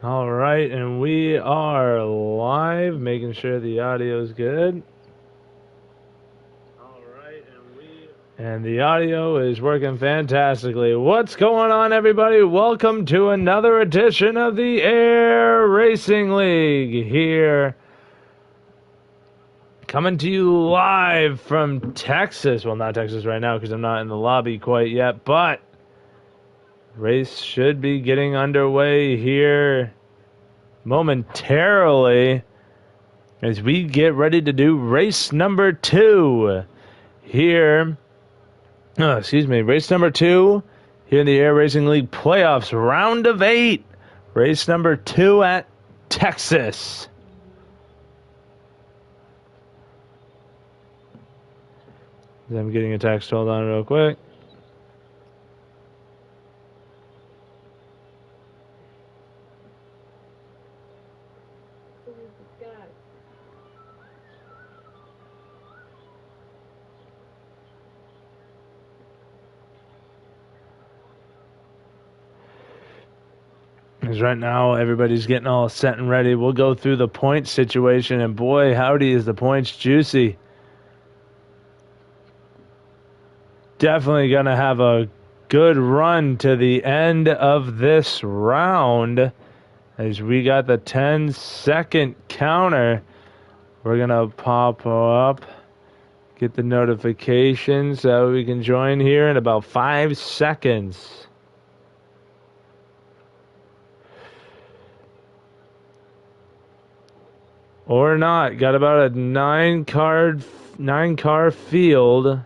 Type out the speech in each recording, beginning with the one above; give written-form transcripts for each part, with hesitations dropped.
All right, and we are live, making sure the audio is good. All right, and the audio is working fantastically. What's going on, everybody? Welcome to another edition of the A.I.R Racing League here. Coming to you live from Texas. Well, not Texas right now because I'm not in the lobby quite yet, but race should be getting underway here momentarily as we get ready to do race number 2 here. Race number 2 here in the A.I.R Racing League playoffs, round of 8. Race number 2 at Texas. I'm getting a text. Hold on real quick. Because right now everybody's getting all set and ready. We'll go through the point situation, and boy, howdy is the points juicy. Definitely going to have a good run to the end of this round as we got the 10-second counter. We're going to pop up, get the notifications so we can join here in about 5 seconds. Or not. Got about a 9-car field.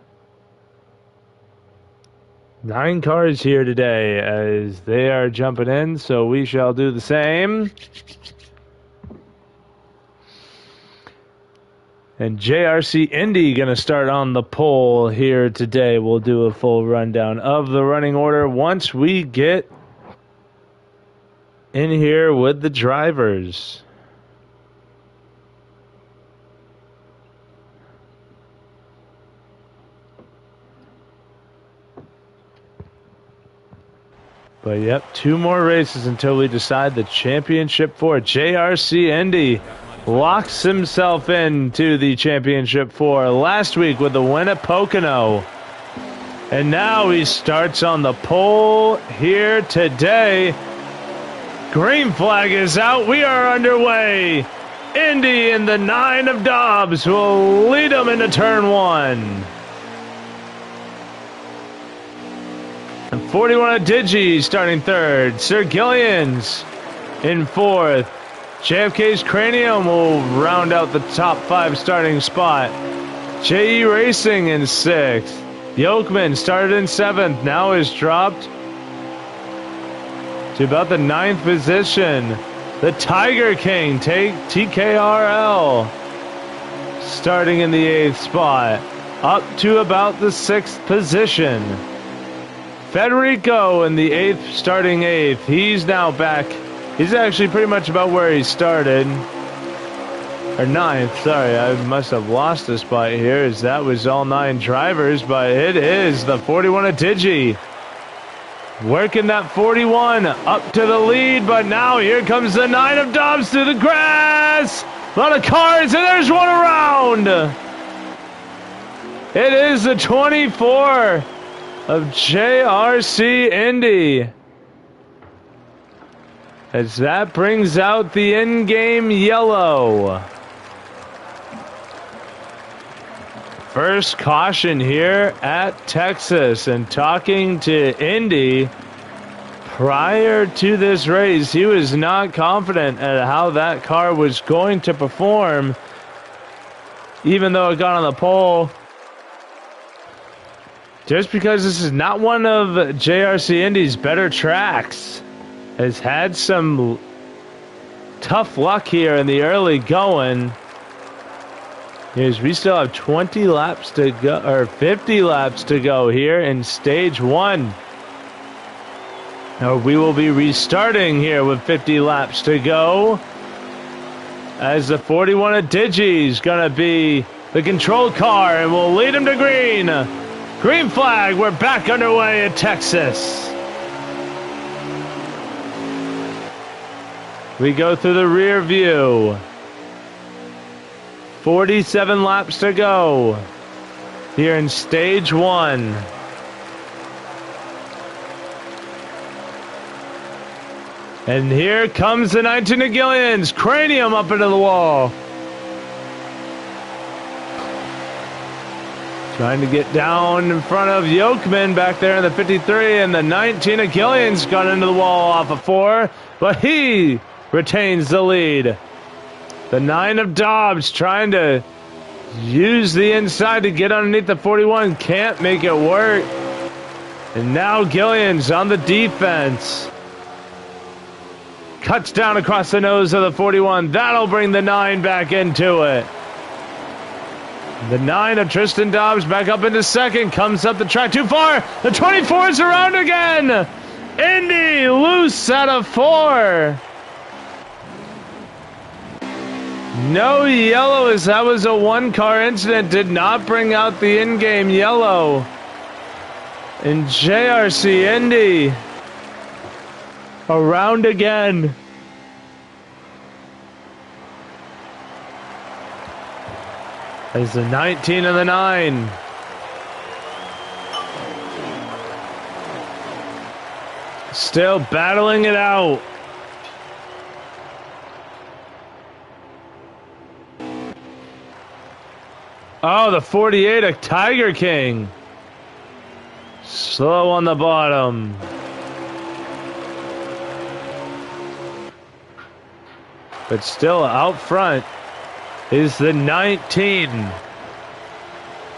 9 cars here today as they are jumping in, so we shall do the same. And JRC Indy going to start on the pole here today. We'll do a full rundown of the running order once we get in here with the drivers. But yep, 2 more races until we decide the championship for JRC Indy. Locks himself into the championship for last week with the win at Pocono. And now he starts on the pole here today. Green flag is out. We are underway. Indy in the 9 of Dobbs will lead him into turn 1. And 41 of Digi starting 3rd. Sir Gillian's in 4th. JFK's Cranium will round out the top 5 starting spot. JE Racing in 6th. Yokeman started in 7th. Now is dropped to about the 9th position. The Tiger King take TKRL starting in the 8th spot. Up to about the 6th position. Federico in the 8th, starting 8th. He's now back. He's actually pretty much about where he started. Or 9th, sorry. I must have lost a spot here as that was all 9 drivers, but it is the 41 of Digi. Working that 41 up to the lead, but now here comes the 9 of Dobbs through the grass. A lot of cars, and there's one around. It is the 24 of JRC Indy. As that brings out the in-game yellow. First caution here at Texas, and talking to Indy prior to this race, he was not confident at how that car was going to perform, even though it got on the pole. Just because this is not one of JRC Indy's better tracks, has had some tough luck here in the early going. As we still have 20 laps to go, or 50 laps to go here in stage 1. Now we will be restarting here with 50 laps to go, as the 41 of Digi's gonna be the control car and will lead him to green. Green flag, we're back underway at Texas. We go through the rear view. 47 laps to go here in stage 1. And here comes the 19 of Gillians, cranium up into the wall. Trying to get down in front of Yokeman back there in the 53, and the 19 of Gillian's gone into the wall off of 4, but he retains the lead. The 9 of Dobbs trying to use the inside to get underneath the 41, can't make it work. And now Gillian's on the defense. Cuts down across the nose of the 41. That'll bring the 9 back into it. The 9 of Tristan Dobbs back up into second. Comes up the track too far. The 24 is around again. Indy loose out of 4. No yellow, as that was a 1-car incident. Did not bring out the in-game yellow. And JRC Indy around again. As the 19 and the 9. Still battling it out. Oh, the 48 of Tiger King. Slow on the bottom. But still out front is the 19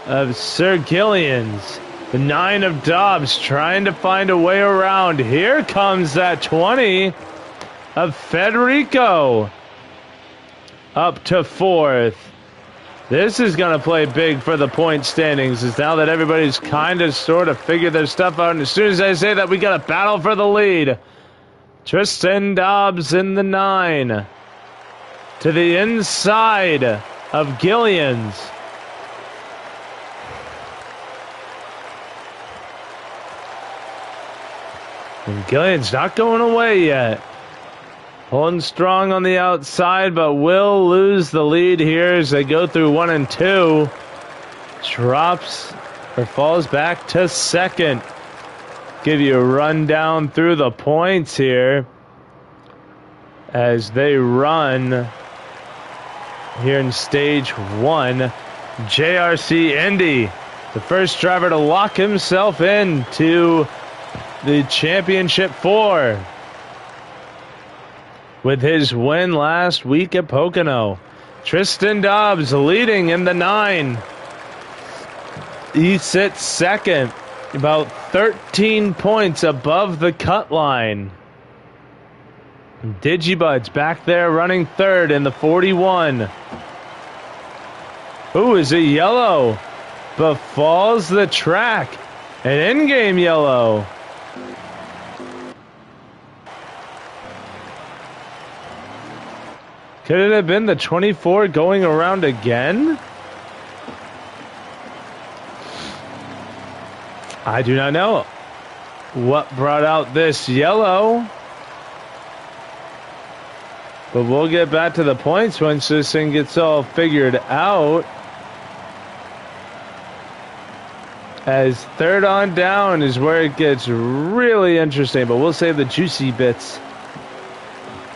of Sir Gillians. The 9 of Dobbs trying to find a way around. Here comes that 20 of Federico. Up to 4th. This is going to play big for the point standings, is now that everybody's kind of sort of figured their stuff out. And as soon as I say that, we got a battle for the lead. Tristan Dobbs in the 9. To the inside of Gillians. And Gillians not going away yet. Holding strong on the outside, but will lose the lead here as they go through 1 and 2. Drops or falls back to second. Give you a rundown through the points here as they run here in stage 1. JRC Indy, the first driver to lock himself in to the championship 4 with his win last week at Pocono. Tristan Dobbs leading in the 9. He sits second, about 13 points above the cut line. Digibud's back there running 3rd in the 41. Ooh, is it yellow? Befalls the track. An in-game yellow. Could it have been the 24 going around again? I do not know what brought out this yellow. But we'll get back to the points once this thing gets all figured out. As 3rd on down is where it gets really interesting, but we'll save the juicy bits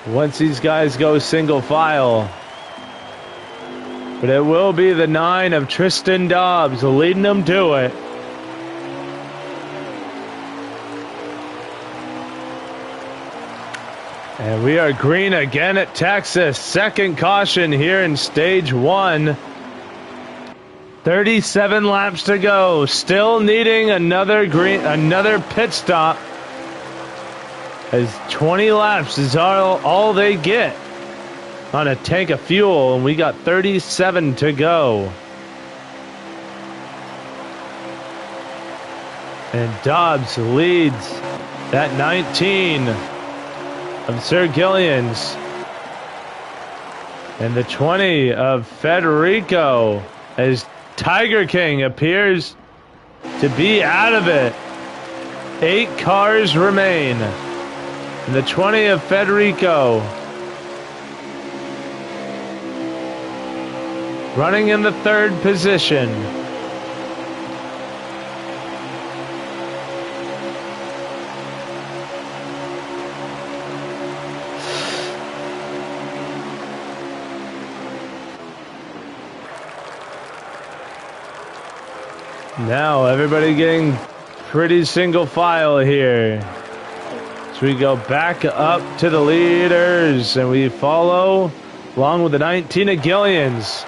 once these guys go single file. But it will be the 9 of Tristan Dobbs leading them to it. And we are green again at Texas. Second caution here in stage 1. 37 laps to go. Still needing another pit stop. As 20 laps is all they get on a tank of fuel, and we got 37 to go. And Dobbs leads that 19 of Sir Gillians. And the 20 of Federico, as Tiger King appears to be out of it. 8 cars remain. And the 20 of Federico running in the third position. Now everybody getting pretty single file here. So we go back up to the leaders and we follow along with the 19 of Gillians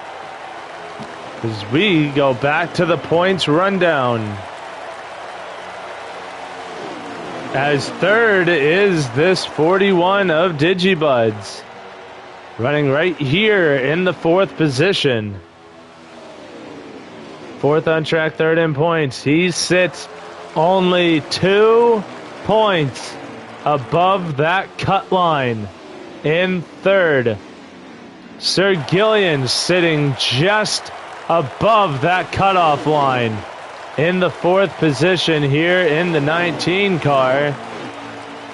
as we go back to the points rundown. As third is this 41 of Digibuds, running right here in the fourth position. Fourth on track, third in points. He sits only 2 points above that cut line in third. Sir Gillian sitting just above that cutoff line in the fourth position here in the 19 car.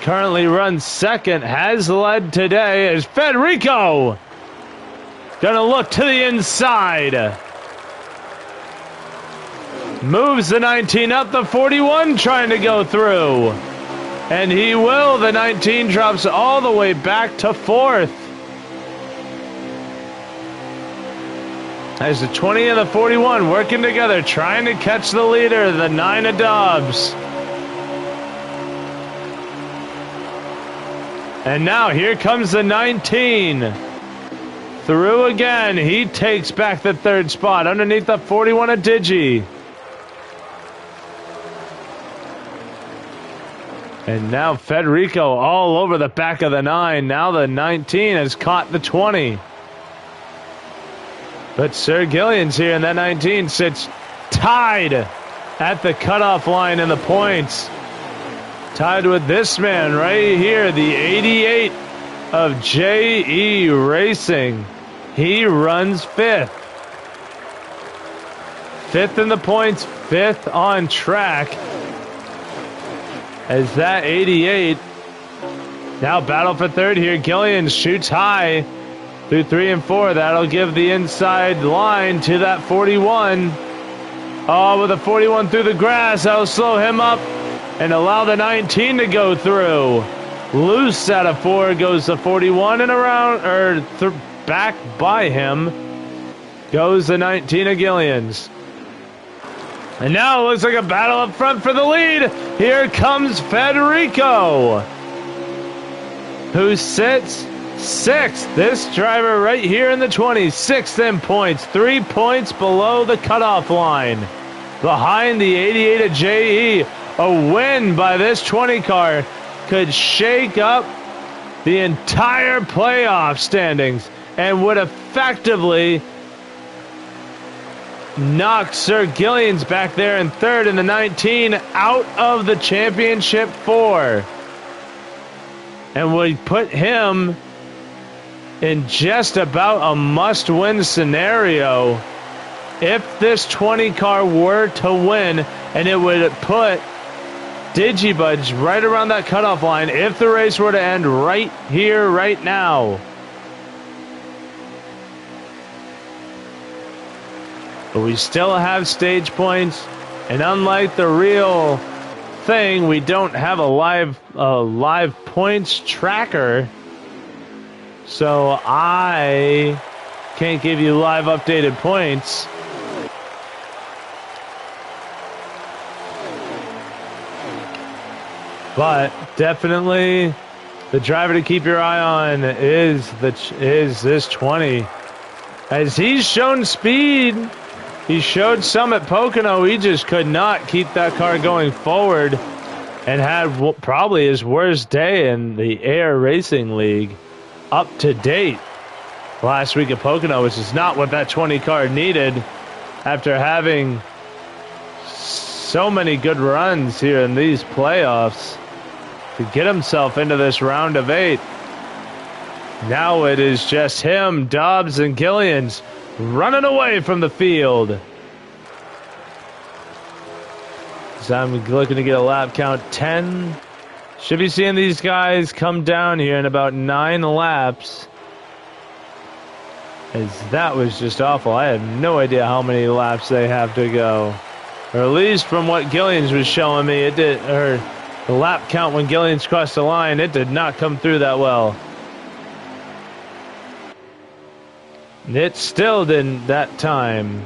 Currently runs second, has led today as Federico gonna look to the inside. Moves the 19 up, the 41 trying to go through. And he will. The 19 drops all the way back to fourth. As the 20 and the 41 working together, trying to catch the leader, the 9 of Dobbs. And now here comes the 19. Through again. He takes back the third spot underneath the 41 of Digi. And now Federico all over the back of the 9. Now the 19 has caught the 20. But Sir Gillian's here, and that 19 sits tied at the cutoff line in the points. Tied with this man right here, the 88 of J.E. Racing. He runs fifth. Fifth in the points, fifth on track. As that 88 now battle for third here. Gillian shoots high through 3 and 4. That'll give the inside line to that 41. Oh, with a 41 through the grass, that'll slow him up and allow the 19 to go through. Loose out of 4 goes the 41, and around back by him goes the 19 of Gillian's. And now it looks like a battle up front for the lead. Here comes Federico, who sits sixth. This driver right here in the 20s, sixth in points, 3 points below the cutoff line. Behind the 88 of J.E. A win by this 20 car could shake up the entire playoff standings and would effectively knocked Sir Gillian's back there in third, and the 19 out of the championship 4. And would put him in just about a must-win scenario if this 20 car were to win, and it would put Digibuds right around that cutoff line if the race were to end right here, right now. But we still have stage points, and unlike the real thing, we don't have a live points tracker, so I can't give you live updated points. But definitely the driver to keep your eye on is this 20, as he's shown speed. He showed some at Pocono. He just could not keep that car going forward and had probably his worst day in the A.I.R Racing League up to date last week at Pocono, which is not what that 20 car needed after having so many good runs here in these playoffs to get himself into this round of 8. Now it is just him, Dobbs, and Gillians running away from the field. So I'm looking to get a lap count 10. Should be seeing these guys come down here in about 9 laps. As that was just awful. I have no idea how many laps they have to go. Or at least from what Gillians was showing me, it did, or the lap count when Gillians crossed the line, it did not come through that well. It still didn't that time.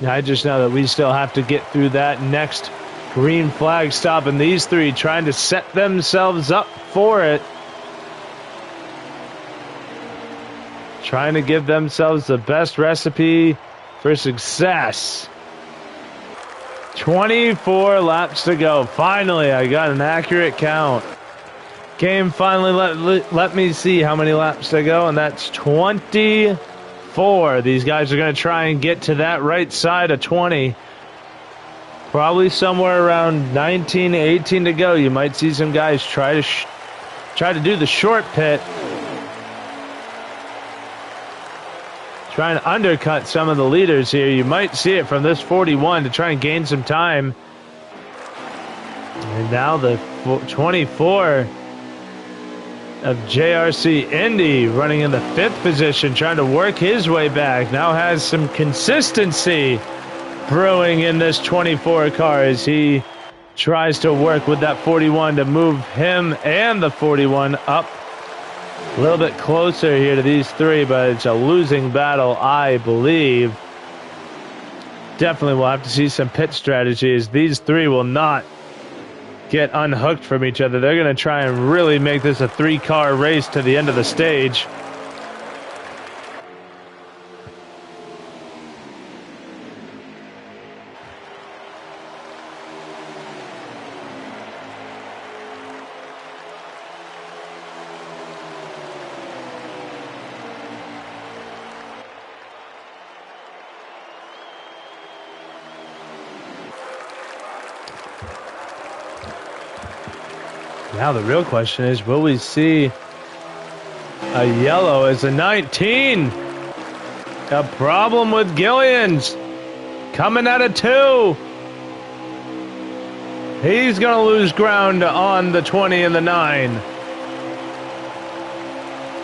I just know that we still have to get through that next green flag stop, and these three trying to set themselves up for it. Trying to give themselves the best recipe for success. 24 laps to go. Finally, I got an accurate count. Game finally let me see how many laps to go, and that's 24. These guys are going to try and get to that right side of 20. Probably somewhere around 19, 18 to go. You might see some guys try to do the short pit. Try and undercut some of the leaders here. You might see it from this 41 to try and gain some time. And now the 24 of JRC Indy running in the 5th position, trying to work his way back. Now has some consistency brewing in this 24 car as he tries to work with that 41 to move him and the 41 up a little bit closer here to these three, but it's a losing battle, I believe. Definitely we'll have to see some pit strategies. These three will not get unhooked from each other. They're going to try and really make this a 3-car race to the end of the stage. Now the real question is, will we see a yellow as a 19? A problem with Gillians. Coming out of 2. He's going to lose ground on the 20 and the 9.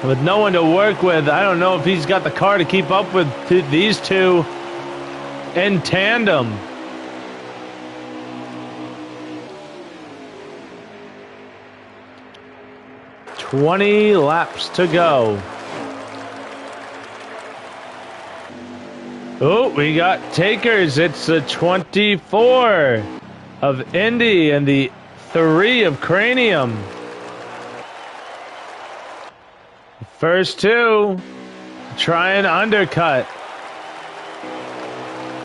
With no one to work with, I don't know if he's got the car to keep up with these two in tandem. $20 laps to go. Oh, we got takers. It's the 24 of Indy and the 3 of Cranium. First two try and undercut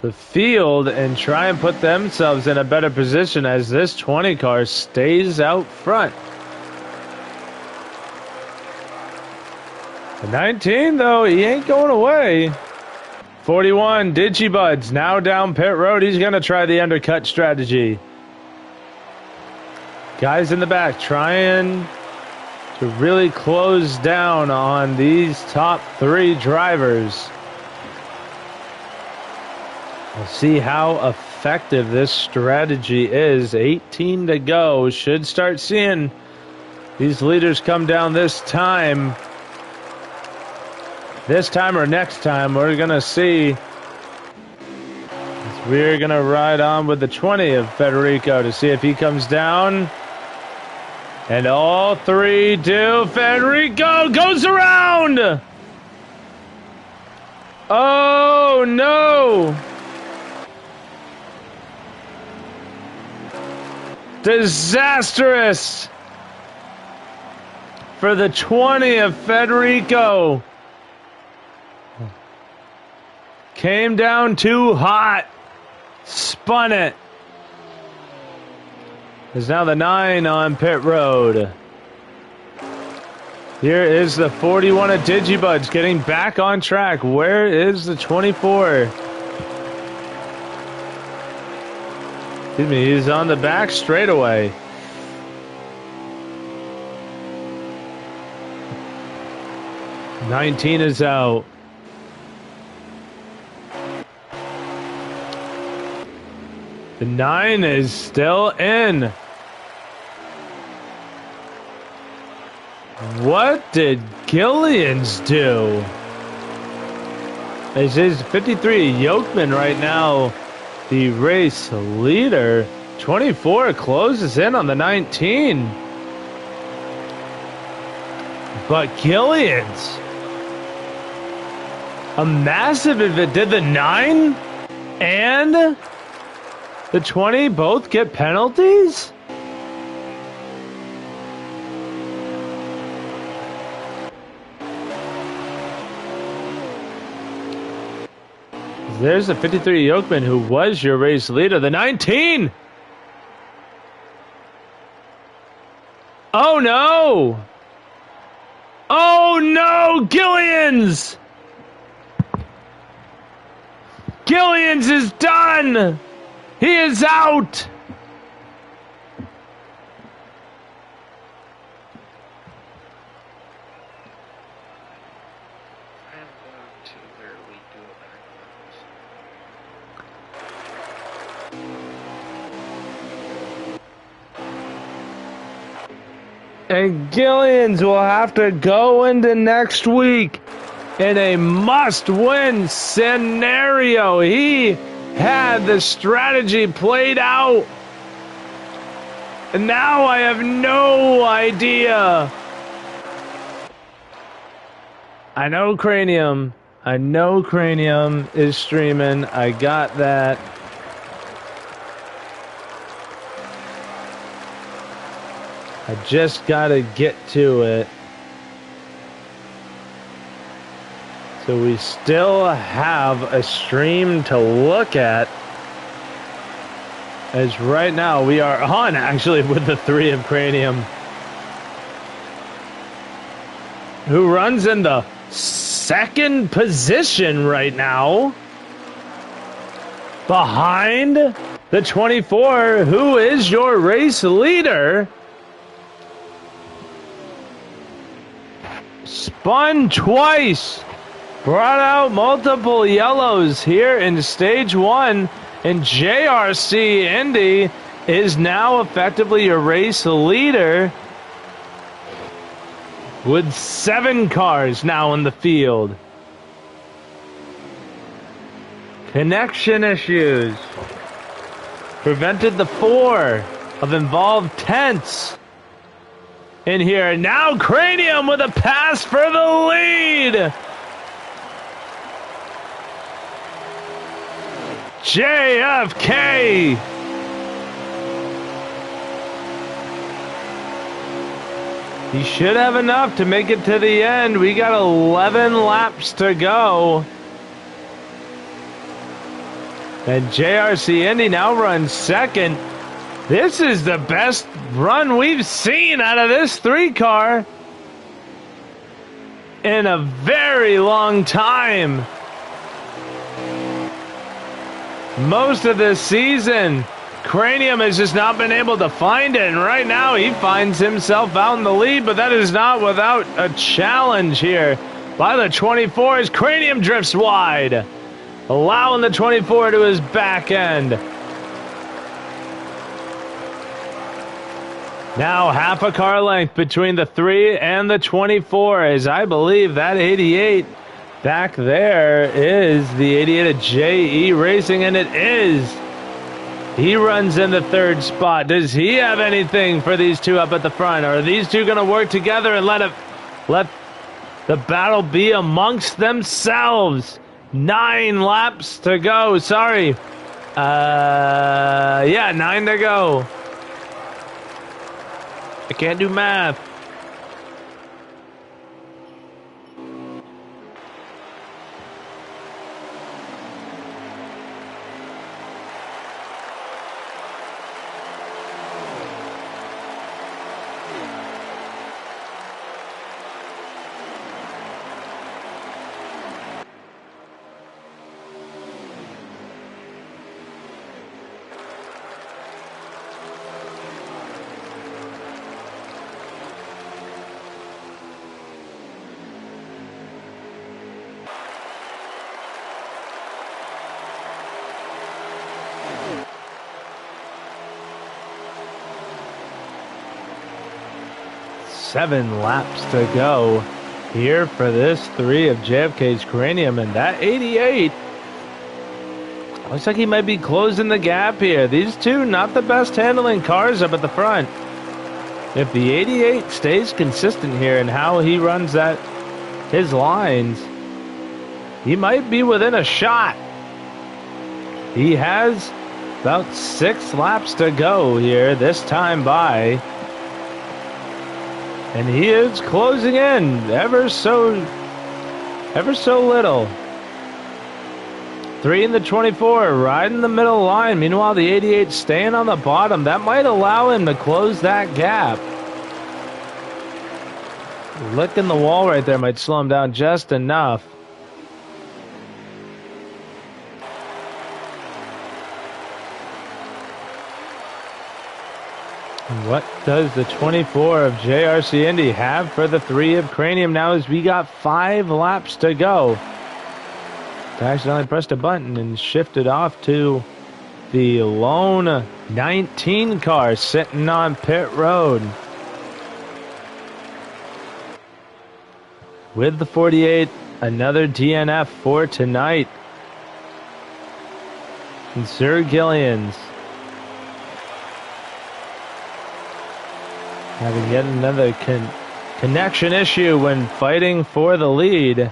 the field and try and put themselves in a better position as this 20 car stays out front. The 19, though, he ain't going away. 41, Digibuds, now down pit road. He's going to try the undercut strategy. Guys in the back trying to really close down on these top 3 drivers. We'll see how effective this strategy is. 18 to go. Should start seeing these leaders come down this time. This time or next time, we're going to see. We're going to ride on with the 20 of Federico to see if he comes down. And all 3 do. Federico goes around. Oh, no. Disastrous for the 20 of Federico. Came down too hot. Spun it. There's now the 9 on pit road. Here is the 41 of Digibuds getting back on track. Where is the 24? Excuse me, he's on the back straightaway. '19 is out. The 9 is still in. What did Gillians do? This is 53 Yokeman right now, the race leader. 24 closes in on the 19. But Gillians, a massive event. Did the 9 and the 20 both get penalties? There's the 53 Yokeman who was your race leader. The 19! Oh no! Oh no! Gillians! Gillians is done! He is out! And Gillians will have to go into next week in a must-win scenario. He had the strategy played out. And now I have no idea. I know Cranium. I know Cranium is streaming. I got that. I just gotta get to it. So we still have a stream to look at. As right now we are on actually with the 3 of Cranium, who runs in the 2nd position right now, behind the 24, who is your race leader. Spun twice, brought out multiple yellows here in stage 1, and JRC Indy is now effectively your race leader with 7 cars now in the field. Connection issues prevented the 4 of involved tents in here. Now Cranium with a pass for the lead. JFK. He should have enough to make it to the end. We got 11 laps to go. And JRC Indy now runs 2nd. This is the best run we've seen out of this 3 car in a very long time. Most of this season, Cranium has just not been able to find it, and right now he finds himself out in the lead, but that is not without a challenge here by the 24 as Cranium drifts wide, allowing the 24 to his back end. Now half a car length between the 3 and the 24, as I believe that 88 back there is the 88 of JE Racing, and it is. He runs in the 3rd spot. Does he have anything for these 2 up at the front? Or are these 2 going to work together and let the battle be amongst themselves? 9 laps to go. Sorry. Yeah, 9 to go. I can't do math. 7 laps to go here for this 3 of JFK's Cranium, and that 88 looks like he might be closing the gap here. These two, not the best handling cars up at the front. If the 88 stays consistent here in how he runs his lines, he might be within a shot. He has about 6 laps to go here this time by. And he is closing in ever so little. 3 in the 24, right in the middle line. Meanwhile, the 88 staying on the bottom. That might allow him to close that gap. Licking the wall right there might slow him down just enough. What does the 24 of JRC Indy have for the 3 of Cranium now as we got 5 laps to go? I accidentally pressed a button and shifted off to the lone 19 car sitting on pit road. With the 48, another DNF for tonight. And Sir Gillians having yet another connection issue when fighting for the lead.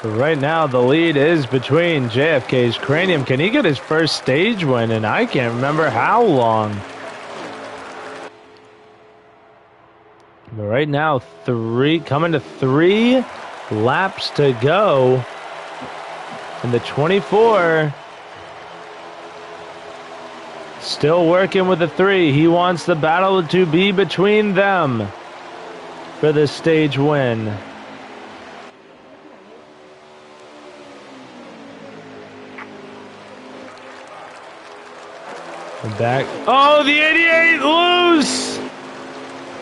But right now, the lead is between JFK's Cranium. Can he get his first stage win? And I can't remember how long. But right now, coming to 3 laps to go. And the 24 still working with the 3. He wants the battle to be between them for the stage win. Back. Oh, the 88 loose!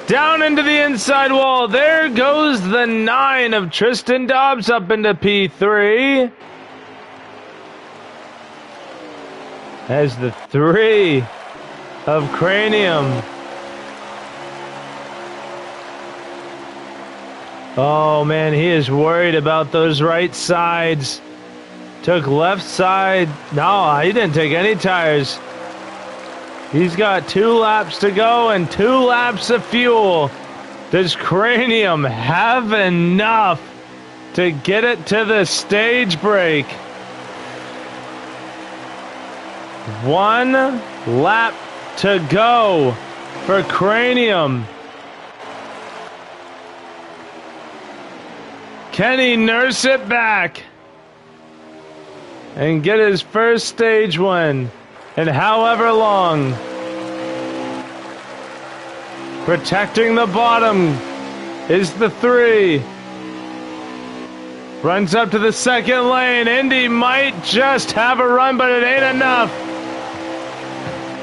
Down into the inside wall. There goes the 9 of Tristan Dobbs up into P3. As the 3 of Cranium. Oh man, he is worried about those right sides. Took left side. No, he didn't take any tires. He's got 2 laps to go and 2 laps of fuel. Does Cranium have enough to get it to the stage break? 1 lap to go for Cranium. Can he nurse it back and get his first stage win in however long? Protecting the bottom is the 3. Runs up to the second lane. Indy might just have a run, but it ain't enough.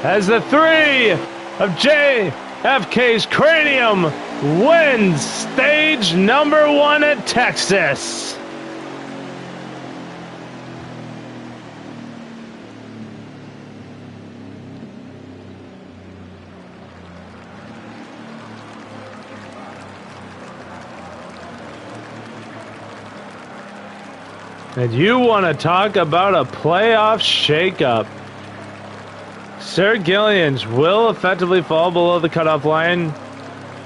As the 3 of JFK's Cranium wins stage number 1 at Texas. And you want to talk about a playoff shakeup. Sir Gillians will effectively fall below the cutoff line.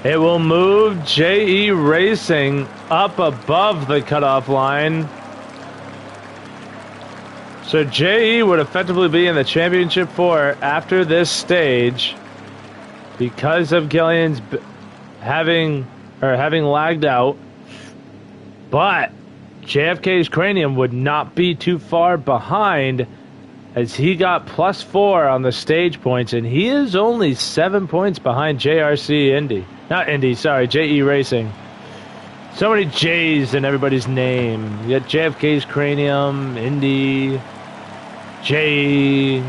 It will move JE Racing up above the cutoff line. So JE would effectively be in the championship 4 after this stage because of Gillians having lagged out. But JFK's Cranium would not be too far behind as he got +4 on the stage points, and he is only 7 points behind JRC Indy. Not Indy, sorry, JE Racing. So many J's in everybody's name. You got JFK's Cranium, Indy, J.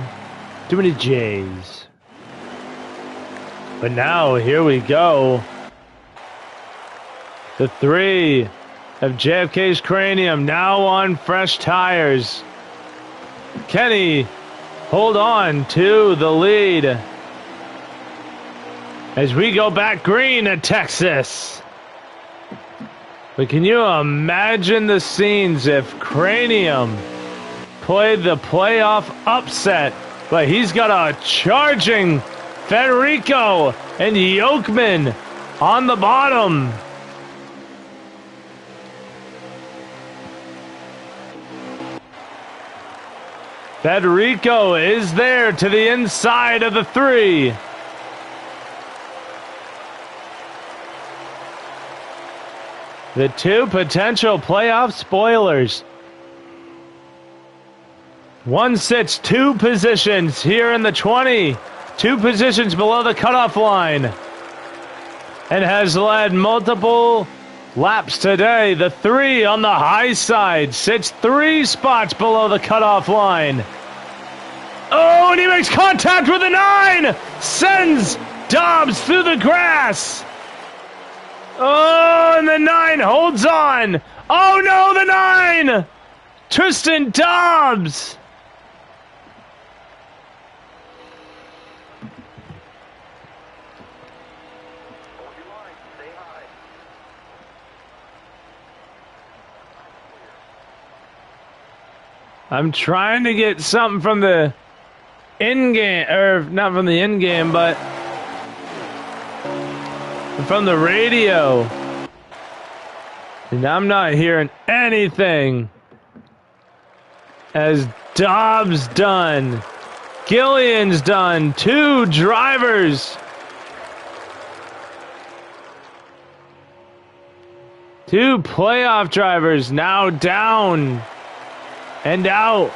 Too many J's. But now, here we go. The 3 of JFK's Cranium now on fresh tires. Kenny hold on to the lead as we go back green at Texas. But can you imagine the scenes if Cranium played the playoff upset, but he's got a charging Federico and Yokeman on the bottom. Federico is there to the inside of the 3. The 2 potential playoff spoilers. One sits 2 positions here in the 20. 2 positions below the cutoff line. And has led multiple laps today. The 3 on the high side sits 3 spots below the cutoff line. Oh, and he makes contact with the 9! Sends Dobbs through the grass! Oh, and the 9 holds on! Oh no, the 9! Tristan Dobbs! I'm trying to get something from the in-game, or not from the in-game, but from the radio. And I'm not hearing anything. As Dobbs done. Gillian's done. 2 drivers. 2 playoff drivers now down and out.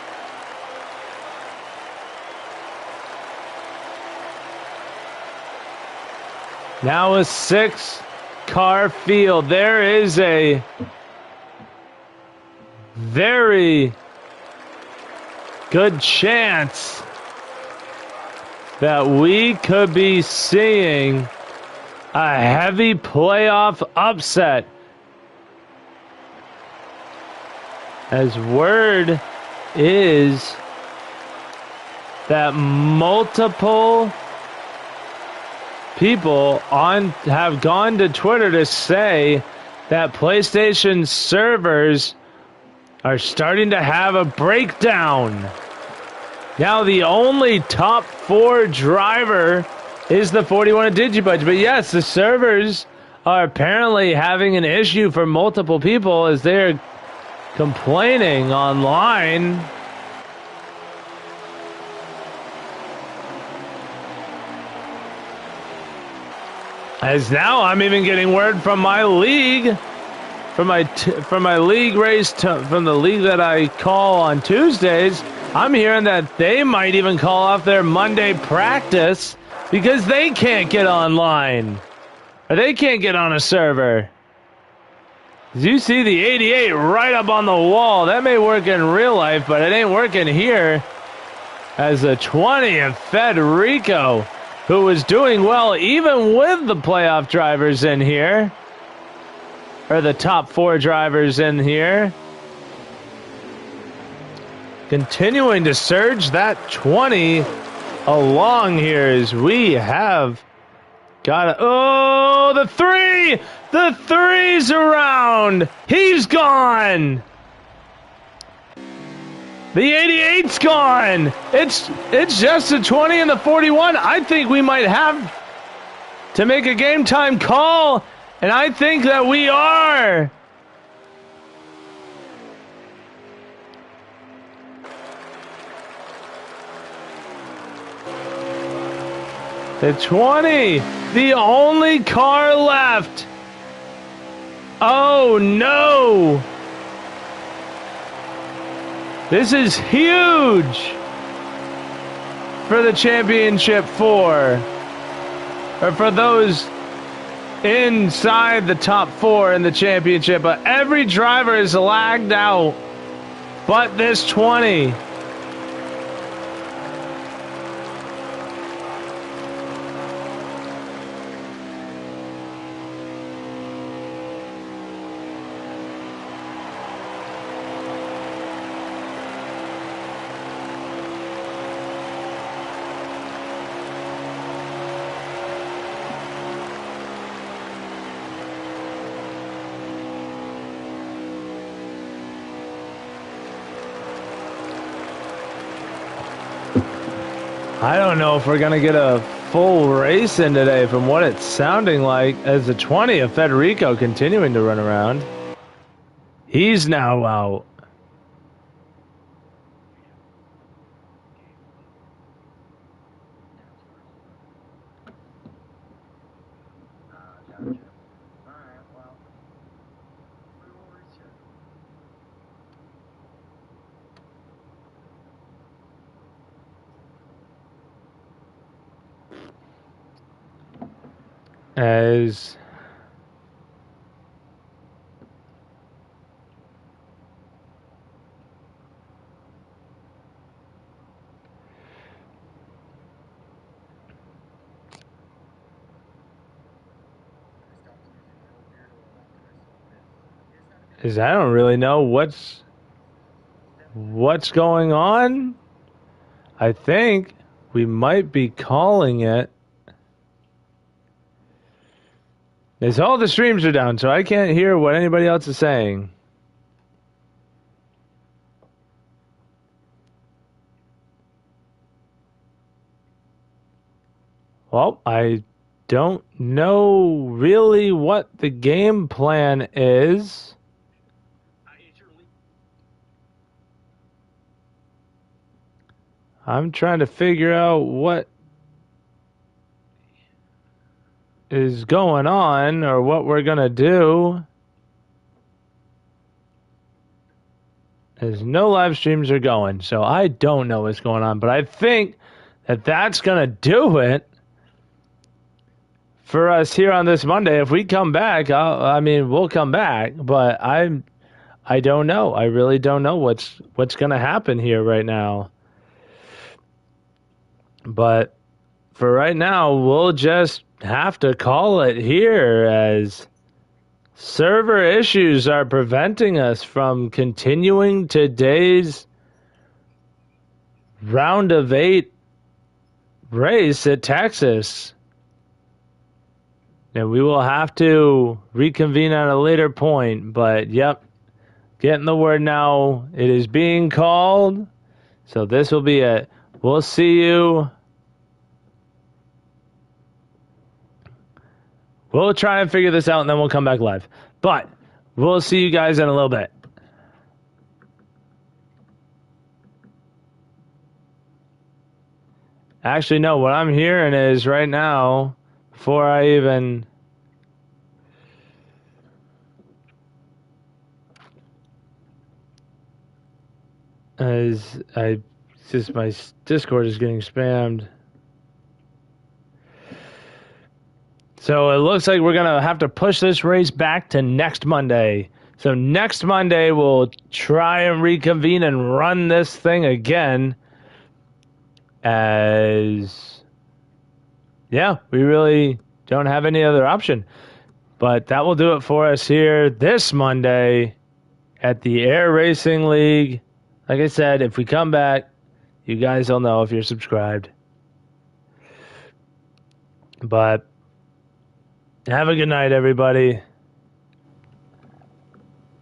Now a 6-car field. There is a very good chance that we could be seeing a heavy playoff upset. As word is that multiple people have gone to Twitter to say that PlayStation servers are starting to have a breakdown. Now the only top 4 driver is the 41 Digibudge. But yes, the servers are apparently having an issue for multiple people as they're complaining online. As now I'm even getting word from my league, from my league race, from the league that I call on Tuesdays. I'm hearing that they might even call off their Monday practice because they can't get online, or they can't get on a server. As you see the 88 right up on the wall. That may work in real life, but it ain't working here. As the 20 of Federico, who was doing well even with the playoff drivers in here, or the top 4 drivers in here, continuing to surge that 20 along here as we have got oh, the 3! The 3's around! He's gone! The 88's gone! It's just the 20 and the 41. I think we might have to make a game time call, and I think that we are. The 20, the only car left. Oh no! This is huge for the championship 4, or for those inside the top 4 in the championship. But every driver is lagged out, but this 20. I don't know if we're going to get a full race in today from what it's sounding like as the 20 of Federico continuing to run around. He's now out. As I don't really know what's going on. I think we might be calling it. As all the streams are down, so I can't hear what anybody else is saying. Well, I don't know really what the game plan is. I'm trying to figure out what is going on or what we're going to do. As no live streams are going, so I don't know what's going on, but I think that that's going to do it for us here on this Monday. If we come back, we'll come back, but I don't know. I really don't know what's going to happen here right now. But for right now, we'll just have to call it here as server issues are preventing us from continuing today's round of 8 race at Texas. And we will have to reconvene at a later point. But, yep, getting the word now. It is being called. So this will be it. We'll see you. We'll try and figure this out, and then we'll come back live. But we'll see you guys in a little bit. Actually, no, what I'm hearing is right now, before I even... my Discord is getting spammed. So it looks like we're going to have to push this race back to next Monday. So next Monday, we'll try and reconvene and run this thing again. As, yeah, we really don't have any other option. But that will do it for us here this Monday at the A.I.R Racing League. Like I said, if we come back, you guys will know if you're subscribed. But have a good night, everybody.